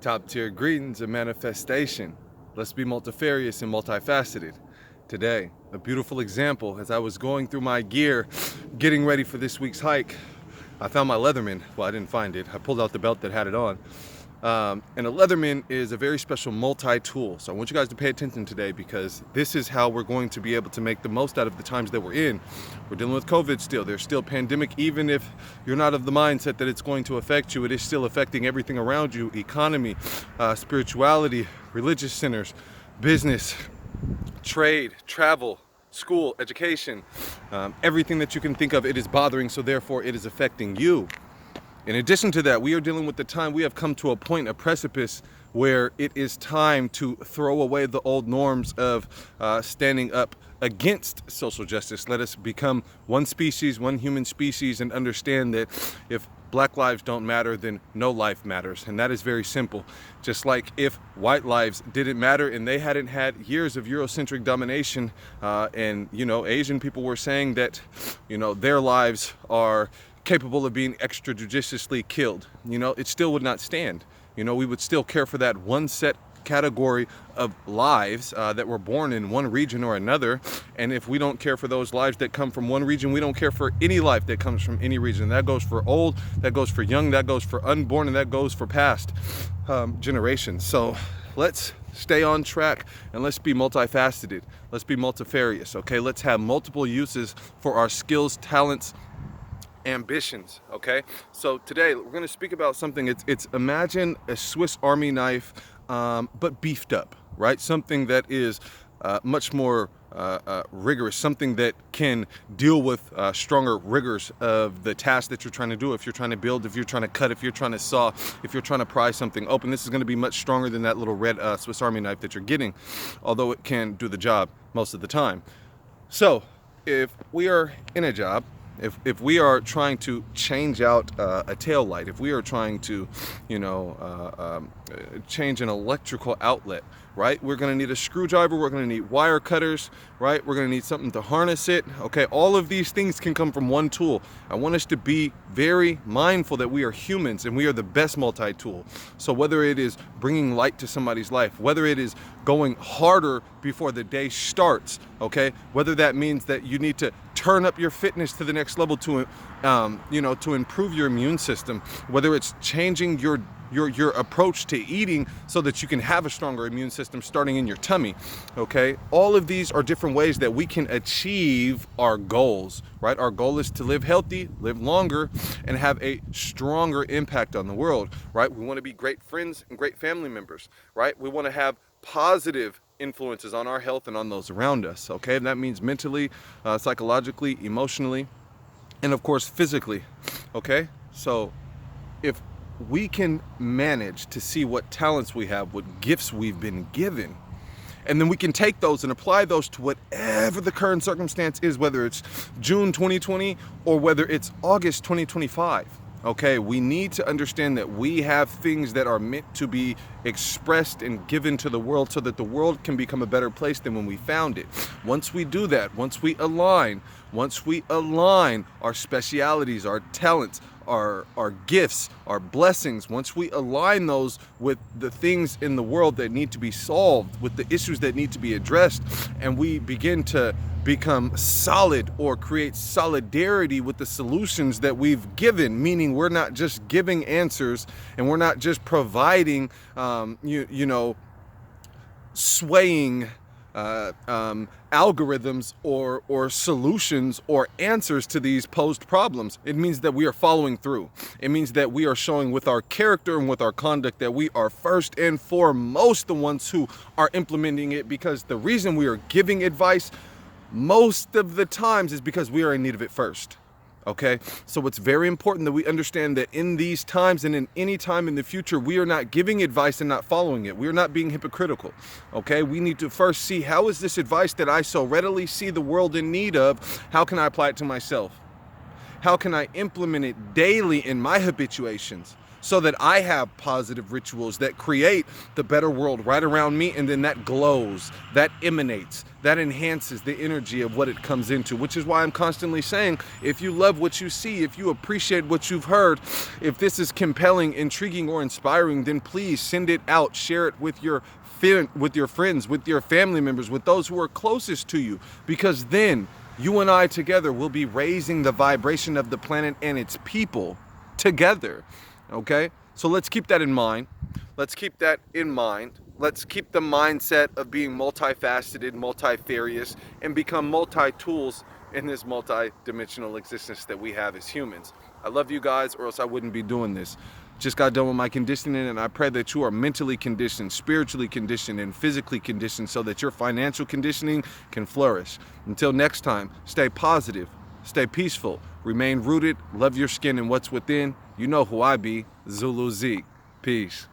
Top tier greetings and manifestation. Let's be multifarious and multifaceted. Today, a beautiful example as I was going through my gear, getting ready for this week's hike, I found my Leatherman. Well, I didn't find it. I pulled out the belt that had it on. And a Leatherman is a very special multi-tool. So I want you guys to pay attention today because this is how we're going to be able to make the most out of the times that we're in. We're dealing with COVID still. There's still pandemic. Even if you're not of the mindset that it's going to affect you, it is still affecting everything around you. Economy, spirituality, religious centers, business, trade, travel, school, education, everything that you can think of, it is bothering, so therefore it is affecting you. In addition to that, we are dealing with the time we have come to a point, a precipice, where it is time to throw away the old norms of standing up against social justice. Let us become one species, one human species, and understand that if Black lives don't matter, then no life matters. And that is very simple. Just like if white lives didn't matter and they hadn't had years of Eurocentric domination, and Asian people were saying that their lives are capable of being extrajudiciously killed, it still would not stand. We would still care for that one set category of lives that were born in one region or another. And if we don't care for those lives that come from one region, we don't care for any life that comes from any region. That goes for old, that goes for young, that goes for unborn, and that goes for past generations. So let's stay on track and let's be multifaceted. Let's be multifarious, okay? Let's have multiple uses for our skills, talents, ambitions. Okay, so today we're going to speak about something. It's imagine a Swiss Army knife, but beefed up, right? Something that is much more rigorous, something that can deal with stronger rigors of the task that you're trying to do. If you're trying to build, if you're trying to cut, if you're trying to saw, if you're trying to pry something open, this is going to be much stronger than that little red Swiss Army knife that you're getting, although it can do the job most of the time. So if we are in a job, if we are trying to change out a tail light, if we are trying to, change an electrical outlet, right? We're going to need a screwdriver. We're going to need wire cutters, right? We're going to need something to harness it. Okay, all of these things can come from one tool. I want us to be very mindful that we are humans and we are the best multi-tool. So whether it is bringing light to somebody's life, whether it is going harder before the day starts, okay, whether that means that you need to turn up your fitness to the next level to improve your immune system, whether it's changing your approach to eating so that you can have a stronger immune system starting in your tummy, okay? All of these are different ways that we can achieve our goals, right? Our goal is to live healthy, live longer, and have a stronger impact on the world, right? We want to be great friends and great family members, right? We want to have positive influences on our health and on those around us, okay? And that means mentally, psychologically, emotionally, and of course physically, okay? So if we can manage to see what talents we have, what gifts we've been given, and then we can take those and apply those to whatever the current circumstance is, whether it's June 2020 or whether it's August 2025. Okay, we need to understand that we have things that are meant to be expressed and given to the world so that the world can become a better place than when we found it. Once we do that, once we align our specialities, our talents, our gifts, our blessings, once we align those with the things in the world that need to be solved, with the issues that need to be addressed, and we begin to become solid or create solidarity with the solutions that we've given, meaning we're not just giving answers and we're not just providing, swaying algorithms or solutions or answers to these posed problems. It means that we are following through. It means that we are showing with our character and with our conduct that we are first and foremost the ones who are implementing it, because the reason we are giving advice most of the times is because we are in need of it first. Okay, so it's very important that we understand that in these times and in any time in the future, we are not giving advice and not following it. We are not being hypocritical. Okay, we need to first see, how is this advice that I so readily see the world in need of, how can I apply it to myself? How can I implement it daily in my habituations so that I have positive rituals that create the better world right around me, and then that glows, that emanates, that enhances the energy of what it comes into, which is why I'm constantly saying, if you love what you see, if you appreciate what you've heard, if this is compelling, intriguing, or inspiring, then please send it out, share it with your friends, with your family members, with those who are closest to you, because then you and I together will be raising the vibration of the planet and its people together. Okay, so let's keep that in mind. Let's keep that in mind. Let's keep the mindset of being multifaceted, multifarious, and become multi-tools in this multi-dimensional existence that we have as humans. I love you guys, or else I wouldn't be doing this. Just got done with my conditioning, and I pray that you are mentally conditioned, spiritually conditioned, and physically conditioned so that your financial conditioning can flourish. Until next time, stay positive, stay peaceful, remain rooted, love your skin and what's within. You know who I be, Zulu Zeke. Peace.